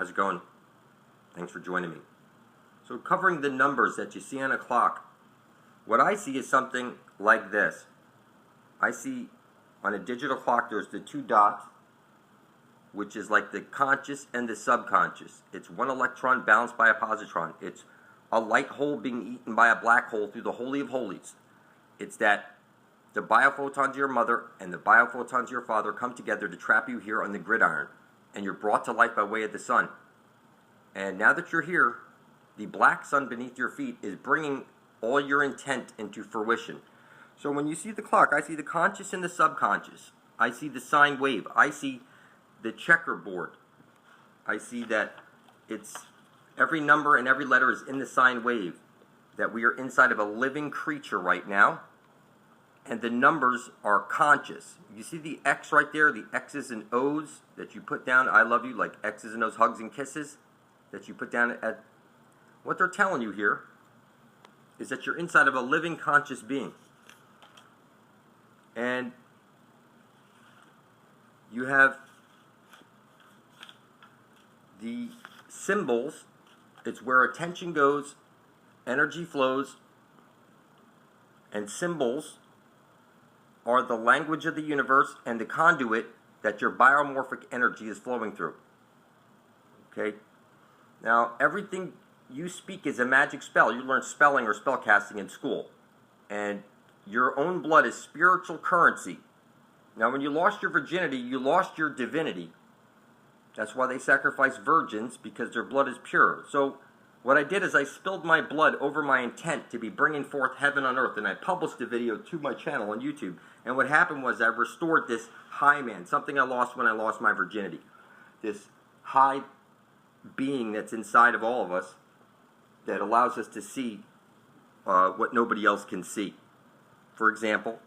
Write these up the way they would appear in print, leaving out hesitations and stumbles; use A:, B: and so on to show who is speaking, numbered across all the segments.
A: How's it going? Thanks for joining me. So covering the numbers that you see on a clock, what I see is something like this. I see on a digital clock there's the two dots, which is like the conscious and the subconscious. It's one electron balanced by a positron. It's a light hole being eaten by a black hole through the Holy of Holies. It's that the biophotons of your mother and the biophotons of your father come together to trap you here on the gridiron, and you're brought to life by way of the sun. And now that you're here, the black sun beneath your feet is bringing all your intent into fruition. So when you see the clock, I see the conscious and the subconscious. I see the sine wave. I see the checkerboard. I see that it's every number and every letter is in the sine wave, that we are inside of a living creature right now, and the numbers are conscious. You see the X right there, the X's and O's that you put down, I love you, like X's and O's, hugs and kisses, that you put down at, what they're telling you here is that you're inside of a living conscious being. And you have the symbols. It's where attention goes, energy flows, and symbols are the language of the universe and the conduit that your biomorphic energy is flowing through. Okay? Now, everything you speak is a magic spell. You learn spelling or spellcasting in school. And your own blood is spiritual currency. Now, when you lost your virginity, you lost your divinity. That's why they sacrifice virgins, because their blood is pure. So what I did is I spilled my blood over my intent to be bringing forth heaven on earth, and I published the video to my channel on YouTube. And what happened was I restored this high man, something I lost when I lost my virginity. This high being that's inside of all of us that allows us to see what nobody else can see. For example,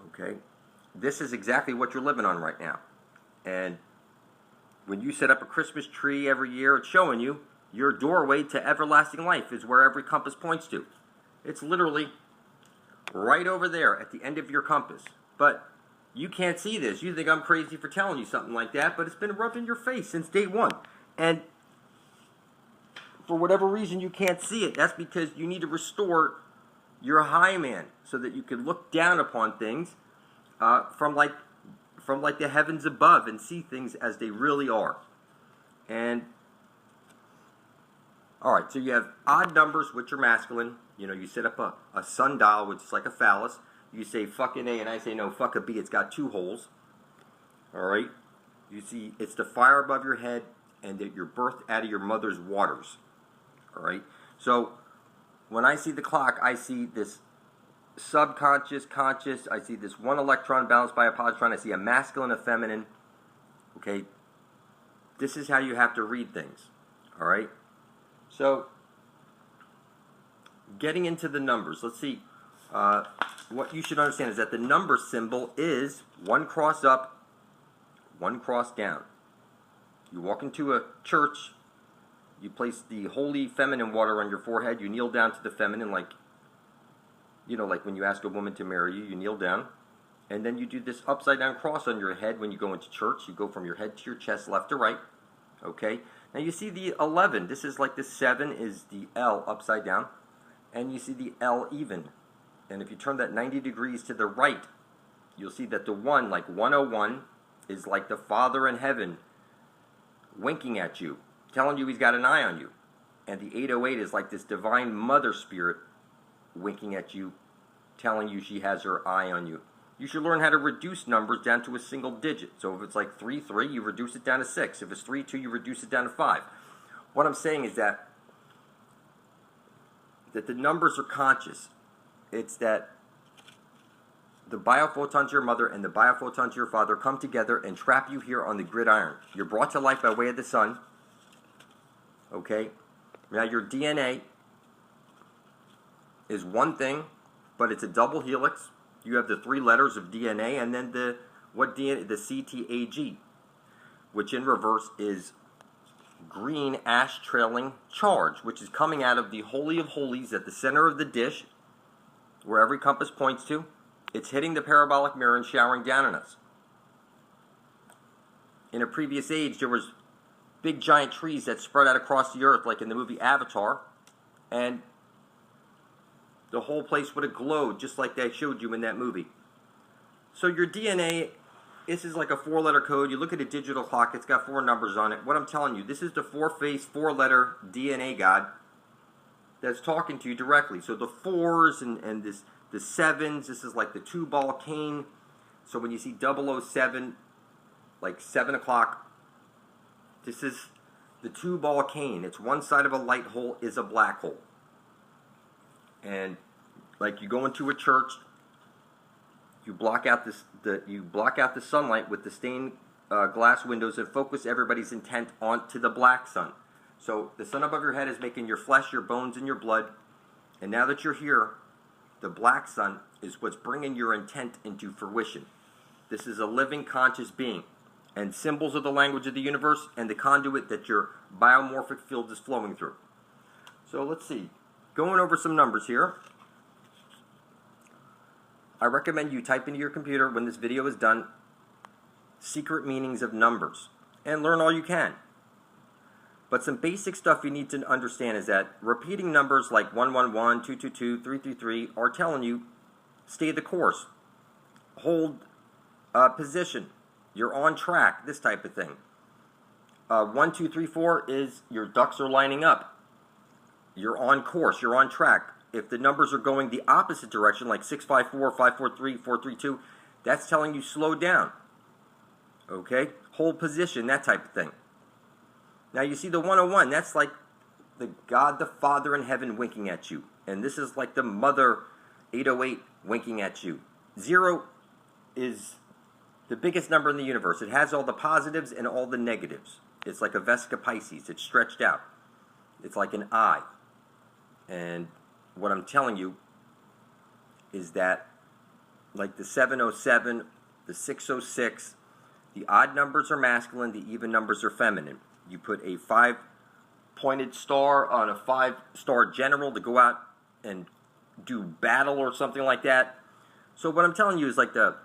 A: okay, this is exactly what you're living on right now. And when you set up a Christmas tree every year, it's showing you your doorway to everlasting life is where every compass points to. It's literally right over there at the end of your compass. But you can't see this. You think I'm crazy for telling you something like that, but it's been rubbed in your face since day one. And for whatever reason you can't see it, that's because you need to restore your high man so that you can look down upon things from like the heavens above and see things as they really are. And all right, so you have odd numbers, which are masculine. You know, you set up a sundial, which is like a phallus. You say fucking A, and I say no, fuck a B. It's got two holes. All right, you see, it's the fire above your head, and that you're birthed out of your mother's waters. All right, so when I see the clock, I see this subconscious, conscious. I see this one electron balanced by a positron. I see a masculine, a feminine. Okay, this is how you have to read things. All right, so getting into the numbers, let's see. What you should understand is that the number symbol is one cross up, one cross down. You walk into a church, you place the holy feminine water on your forehead, you kneel down to the feminine, like, you know, like when you ask a woman to marry you, you kneel down, and then you do this upside down cross on your head when you go into church. You go from your head to your chest, left to right. Okay? Now you see the 11. This is like the 7 is the L upside down, and you see the L even. And if you turn that 90 degrees to the right, you'll see that the 1, like 101, is like the Father in heaven winking at you, telling you he's got an eye on you. And the 808 is like this divine mother spirit winking at you, telling you she has her eye on you. You should learn how to reduce numbers down to a single digit. So if it's like 3-3, you reduce it down to 6. If it's 3-2, you reduce it down to 5. What I'm saying is that the numbers are conscious. It's that the biophotons of your mother and the biophotons of your father come together and trap you here on the gridiron. You're brought to life by way of the sun. Okay? Now your DNA is one thing, but it's a double helix. You have the 3 letters of DNA, and then the CTAG, which in reverse is green ash trailing charge, which is coming out of the Holy of Holies at the center of the dish, where every compass points to. It's hitting the parabolic mirror and showering down on us. in a previous age, there was big giant trees that spread out across the earth, like in the movie Avatar, and the whole place would have glowed just like they showed you in that movie. So your DNA, this is like a 4-letter code. You look at a digital clock, it's got 4 numbers on it. What I'm telling you, this is the 4-face, 4-letter DNA God that's talking to you directly. So the 4s and the 7s, this is like the 2-ball cane. So when you see 007, like 7 o'clock, this is the 2-ball cane. It's one side of a light hole is a black hole. And like you go into a church, you block out the sunlight with the stained glass windows and focus everybody's intent onto the black sun. So the sun above your head is making your flesh, your bones, and your blood. And now that you're here, the black sun is what's bringing your intent into fruition. This is a living, conscious being. And symbols are the language of the universe and the conduit that your biomorphic field is flowing through. So let's see. Going over some numbers here. I recommend you type into your computer when this video is done, secret meanings of numbers, and learn all you can. But some basic stuff you need to understand is that repeating numbers like 111, 222, 333 are telling you stay the course, hold position, you're on track, this type of thing. 1, 2, 3, 4 is your ducks are lining up. You're on course, you're on track. If the numbers are going the opposite direction, like 654, 543, 432, that's telling you slow down. Okay? Hold position, that type of thing. Now you see the 101, that's like the God the Father in heaven winking at you. And this is like the Mother 808 winking at you. 0 is the biggest number in the universe. It has all the positives and all the negatives. It's like a Vesica Pisces. It's stretched out. It's like an eye. And what I'm telling you is that like the 707, the 606, the odd numbers are masculine, the even numbers are feminine. You put a 5-pointed star on a 5-star general to go out and do battle or something like that. So what I'm telling you is like the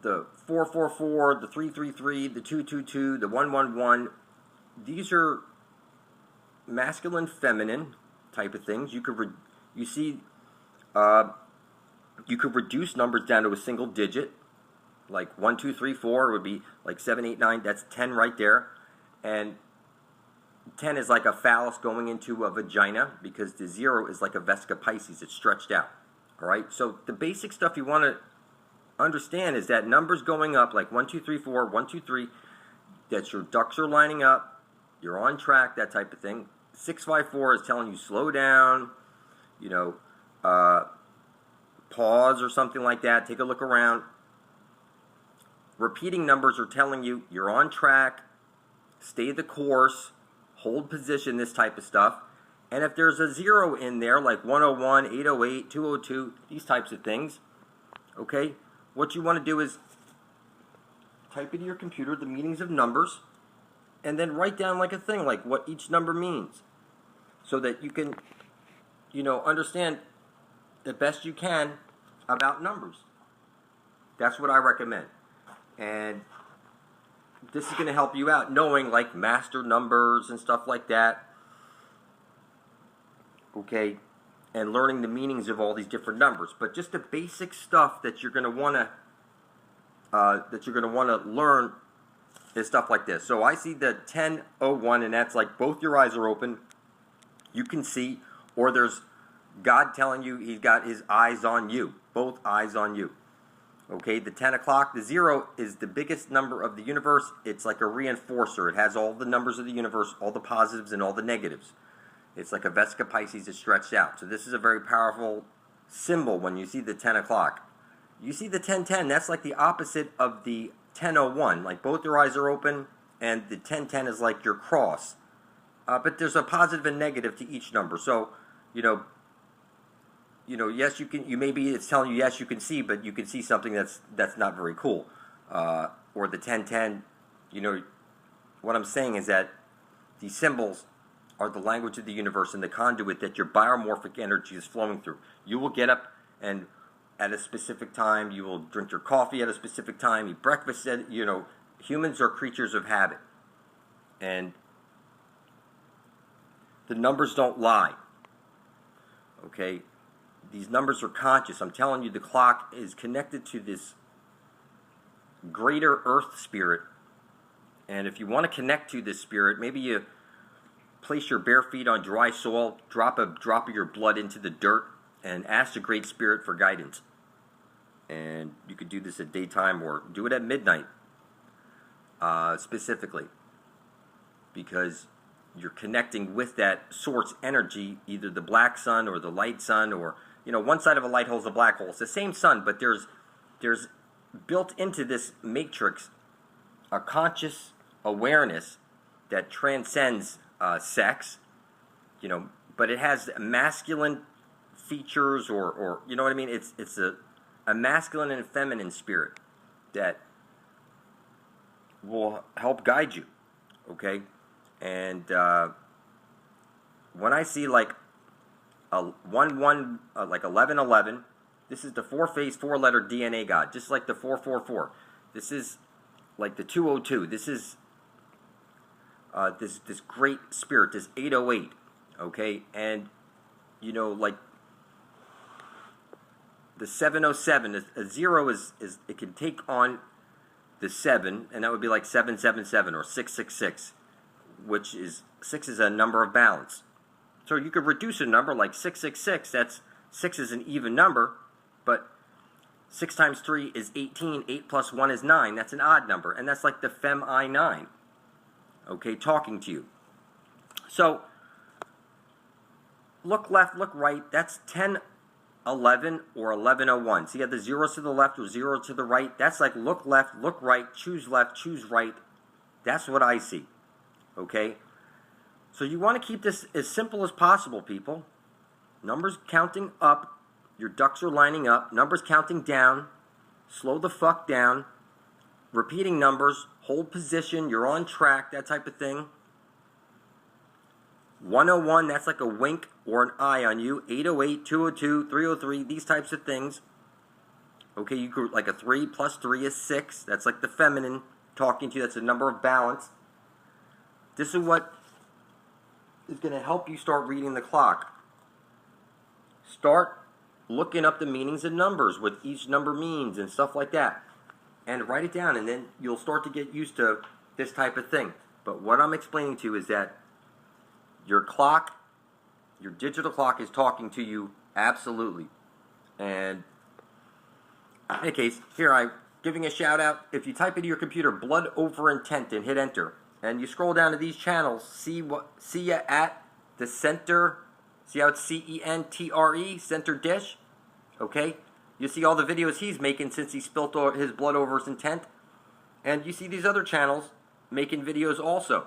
A: 444, the 333, the 222, the 111, these are masculine, feminine type of things. You could you could reduce numbers down to a single digit, like 1, 2, 3, 4 would be like 7, 8, 9. That's 10 right there, and 10 is like a phallus going into a vagina because the 0 is like a Vesica Pisces. It's stretched out. All right. So the basic stuff you want to understand is that numbers going up like 1, 2, 3, 4, 1, 2, 3. That your ducks are lining up. You're on track. That type of thing. 654 is telling you slow down, you know, pause or something like that. Take a look around. Repeating numbers are telling you you're on track, stay the course, hold position, this type of stuff. And if there's a 0 in there, like 101, 808, 202, these types of things, okay, what you want to do is type into your computer the meanings of numbers and then write down like a thing, like what each number means, so that you can, you know, understand the best you can about numbers. That's what I recommend. And this is going to help you out knowing like master numbers and stuff like that. Okay, and learning the meanings of all these different numbers. But just the basic stuff that you're going to want to learn is stuff like this. So I see the 1001, and that's like both your eyes are open. You can see, or there's God telling you He's got His eyes on you, both eyes on you. Okay, the 10 o'clock, the 0 is the biggest number of the universe. It's like a reinforcer. It has all the numbers of the universe, all the positives and all the negatives. It's like a Vesica Pisces that's stretched out. So this is a very powerful symbol when you see the 10 o'clock. You see the 1010, that's like the opposite of the 1001. Like both your eyes are open, and the 1010 is like your cross. But there's a positive and negative to each number. So, you know, yes, you can. You maybe it's telling you yes, you can see, but you can see something that's not very cool. Or the 1010. You know, what I'm saying is that these symbols are the language of the universe and the conduit that your biomorphic energy is flowing through. You will get up and at a specific time, you will drink your coffee at a specific time, eat breakfast at, humans are creatures of habit, and the numbers don't lie. Okay? These numbers are conscious. I'm telling you, the clock is connected to this greater earth spirit. And if you want to connect to this spirit, maybe you place your bare feet on dry soil, drop a drop of your blood into the dirt, and ask the Great Spirit for guidance. And you could do this at daytime or do it at midnight, specifically, because you're connecting with that source energy, either the black sun or the light sun, or, you know, one side of a light hole is a black hole. It's the same sun, but there's built into this matrix a conscious awareness that transcends sex, you know, but it has masculine features, or you know what I mean? It's a masculine and feminine spirit that will help guide you, okay? And when I see like a 1-1, like 11-11, this is the four-phase, four-letter DNA God, just like the 444. This is like the 202. This is this great spirit, this 808, okay? And, you know, like the 707, a 0 is it can take on the 7, and that would be like 777 or 666, which is 6 is a number of balance. So you could reduce a number like 666. That's 6 is an even number, but 6 times 3 is 18. 8 plus 1 is 9. That's an odd number, and that's like the Fem I9. Okay, talking to you. So look left, look right. That's 10, 11, or 1101. So you have the zeros to the left or 0 to the right. That's like look left, look right, choose left, choose right. That's what I see. Okay? So you want to keep this as simple as possible, people. Numbers counting up. Your ducks are lining up. Numbers counting down. Slow the fuck down. Repeating numbers. Hold position. You're on track. That type of thing. 101, that's like a wink or an eye on you. 808, 202, 303, these types of things. Okay, you could, like a 3 plus 3 is 6. That's like the feminine talking to you. That's a number of balance. This is what is going to help you start reading the clock. Start looking up the meanings of numbers, what each number means and stuff like that. And write it down, and then you'll start to get used to this type of thing. But what I'm explaining to you is that your clock, your digital clock, is talking to you absolutely. And in any case, here I'm giving a shout out. If you type into your computer blood over intent and hit enter, and you scroll down to these channels, see ya at the center. See how it's CENTRE, center dish? Okay? You see all the videos he's making since he spilt his blood over his intent. And you see these other channels making videos also,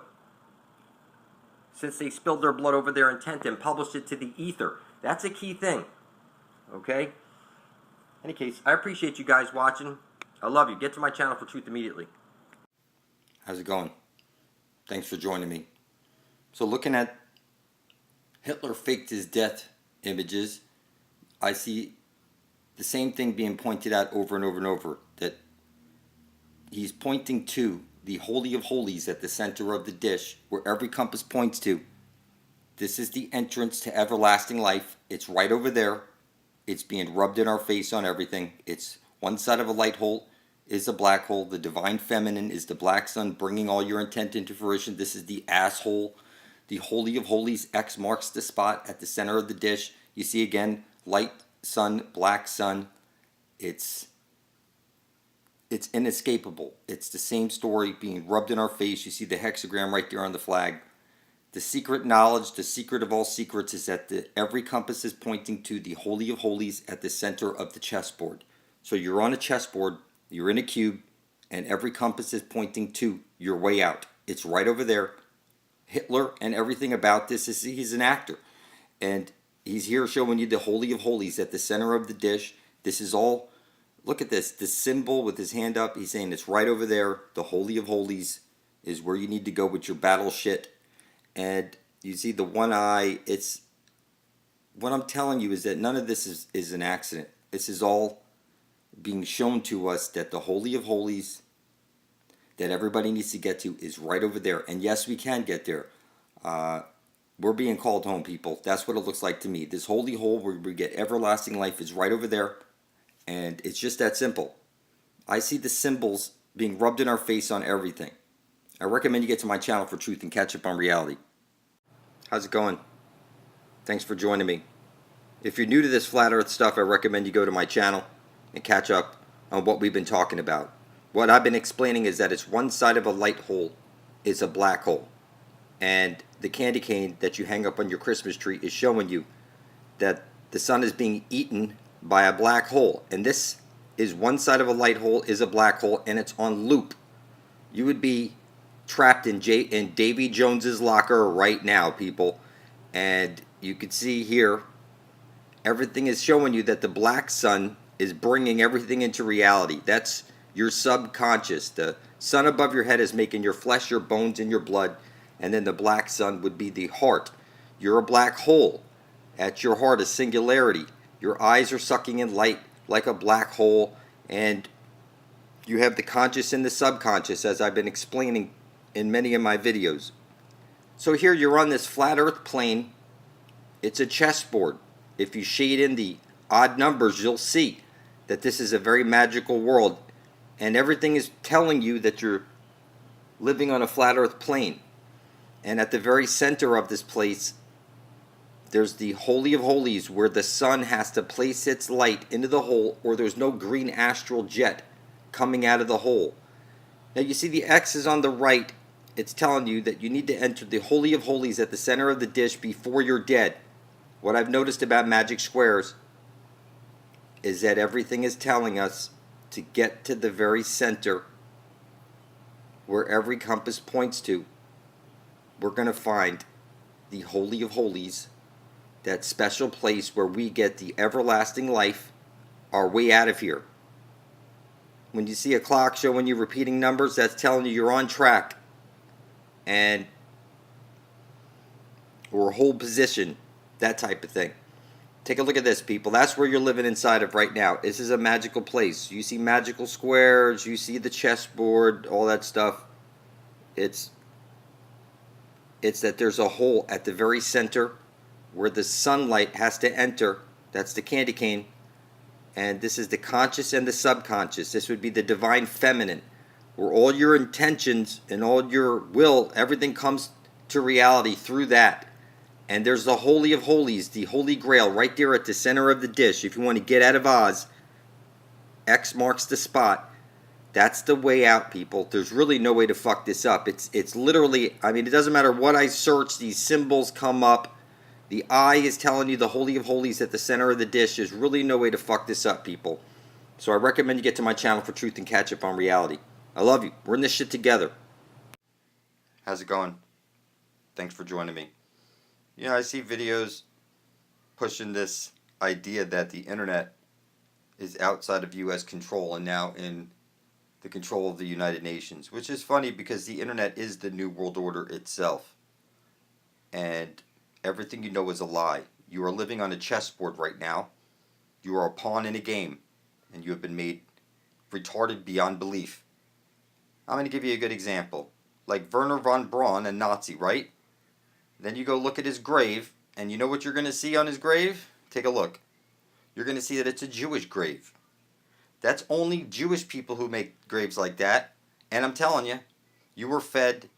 A: since they spilled their blood over their intent and published it to the ether. That's a key thing. Okay? In any case, I appreciate you guys watching. I love you. Get to my channel for truth immediately. How's it going? Thanks for joining me. So looking at Hitler faked his death images, I see the same thing being pointed out over and over and over, that he's pointing to the Holy of Holies at the center of the dish, where every compass points to. This is the entrance to everlasting life. It's right over there. It's being rubbed in our face on everything. It's one side of a light hole is a black hole. The divine feminine is the black sun bringing all your intent into fruition. This is the asshole. The Holy of Holies, X marks the spot at the center of the dish. You see again, light sun, black sun. It's inescapable. It's the same story being rubbed in our face. You see the hexagram right there on the flag. The secret knowledge, the secret of all secrets, is that every compass is pointing to the Holy of Holies at the center of the chessboard. So you're on a chessboard, you're in a cube, and every compass is pointing to your way out. It's right over there. Hitler and everything about this is he's an actor. And he's here showing you the Holy of Holies at the center of the dish. This is all, look at this symbol with his hand up. He's saying it's right over there. The Holy of Holies is where you need to go with your battle shit. And you see the one eye. It's, what I'm telling you is that none of this is an accident. This is all being shown to us, that the Holy of Holies, that everybody needs to get to is right over there. And yes, we can get there. We're being called home, people. That's what it looks like to me. This holy hole where we get everlasting life is right over there. And it's just that simple. I see the symbols being rubbed in our face on everything. I recommend you get to my channel for truth and catch up on reality. How's it going? Thanks for joining me. If you're new to this flat earth stuff, I recommend you go to my channel and catch up on what we've been talking about. What I've been explaining is that it's one side of a light hole is a black hole. And the candy cane that you hang up on your Christmas tree is showing you that the sun is being eaten by a black hole. And this is one side of a light hole is a black hole, and it's on loop. You would be trapped in Davy Jones's locker right now, people. And you can see here, everything is showing you that the black sun is bringing everything into reality. That's your subconscious. The sun above your head is making your flesh, your bones, and your blood. And then the black sun would be the heart. You're a black hole. At your heart is singularity. Your eyes are sucking in light like a black hole. And you have the conscious and the subconscious, as I've been explaining in many of my videos. So here you're on this flat earth plane. It's a chessboard. If you shade in the odd numbers, you'll see that this is a very magical world. And everything is telling you that you're living on a flat earth plane. And at the very center of this place, there's the Holy of Holies, where the sun has to place its light into the hole, or there's no green astral jet coming out of the hole. Now you see the X is on the right. It's telling you that you need to enter the Holy of Holies at the center of the dish before you're dead. What I've noticed about magic squares is that everything is telling us to get to the very center where every compass points to. We're going to find the Holy of Holies, that special place where we get the everlasting life, our way out of here. When you see a clock showing you repeating numbers, that's telling you you're on track. And or hold position, that type of thing. Take a look at this, people. That's where you're living inside of right now. This is a magical place. You see magical squares, you see the chessboard, all that stuff. It's that there's a hole at the very center where the sunlight has to enter. That's the candy cane. And this is the conscious and the subconscious. This would be the divine feminine, where all your intentions and all your will, everything comes to reality through that. And there's the Holy of Holies, the Holy Grail, right there at the center of the dish. If you want to get out of Oz, X marks the spot. That's the way out, people. There's really no way to fuck this up. It's literally, I mean, it doesn't matter what I search, these symbols come up. The eye is telling you the Holy of Holies at the center of the dish. There's really no way to fuck this up, people. So I recommend you get to my channel for truth and catch up on reality. I love you. We're in this shit together. How's it going? Thanks for joining me. You know, I see videos pushing this idea that the internet is outside of U.S. control and now in the control of the United Nations, which is funny because the internet is the New World Order itself. And everything you know is a lie. You are living on a chessboard right now. You are a pawn in a game, and you have been made retarded beyond belief. I'm going to give you a good example. Like Werner von Braun, a Nazi, right? Then you go look at his grave, and you know what you're going to see on his grave? Take a look. You're going to see that it's a Jewish grave. That's only Jewish people who make graves like that. And I'm telling you, you were fed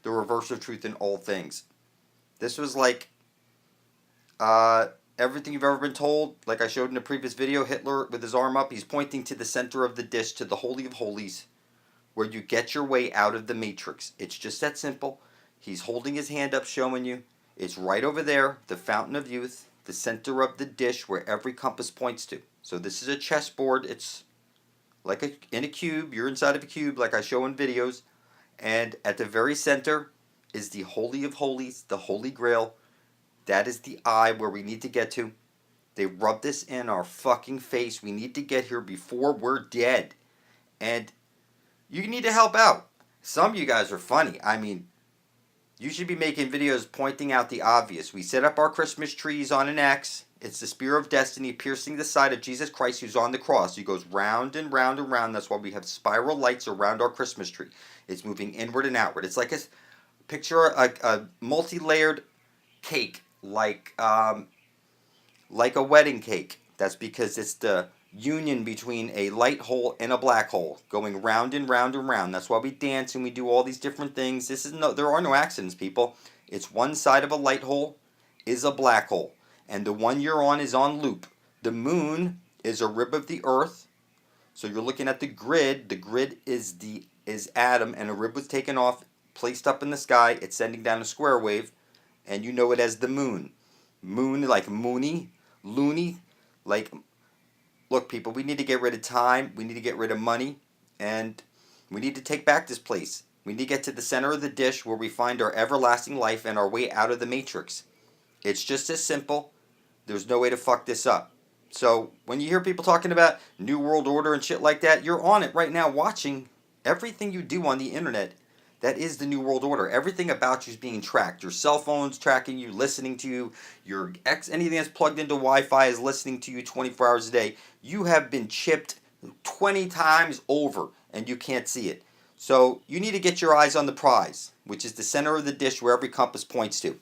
A: the reverse of truth in all things. This was like everything you've ever been told. Like I showed in the previous video, Hitler with his arm up, he's pointing to the center of the dish, to the Holy of Holies, where you get your way out of the matrix. It's just that simple. He's holding his hand up showing you. It's right over there, the fountain of youth, the center of the dish where every compass points to. So this is a chessboard. It's like in a cube. You're inside of a cube like I show in videos. And at the very center is the Holy of Holies, the Holy Grail. That is the eye where we need to get to. They rub this in our fucking face. We need to get here before we're dead. And you need to help out. Some of you guys are funny. I mean,
B: You should be making videos pointing out the obvious. We set up our Christmas trees on an X. It's the spear of destiny piercing the side of Jesus Christ who's on the cross. He goes round and round and round. That's why we have spiral lights around our Christmas tree. It's moving inward and outward. It's like picture a multi-layered cake, like a wedding cake. That's because it's the union between a light hole and a black hole going round and round and round. That's why we dance and we do all these different things. There are no accidents, people. It's one side of a light hole is a black hole, and the one you're on is on loop. The moon is a rib of the earth. So you're looking at the grid. The grid is Adam, and a rib was taken off, placed up in the sky. It's sending down a square wave, and you know it as the moon. Moon like moony, loony, like. Look, people, we need to get rid of time. We need to get rid of money, and we need to take back this place. We need to get to the center of the dish where we find our everlasting life and our way out of the matrix. It's just as simple. There's no way to fuck this up. So when you hear people talking about New World Order and shit like that, you're on it right now watching everything you do on the internet. That is the New World Order. Everything about you is being tracked. Your cell phone's tracking you, listening to you. Anything that's plugged into Wi-Fi is listening to you 24 hours a day. You have been chipped 20 times over, and you can't see it. So you need to get your eyes on the prize, which is the center of the dish where every compass points to.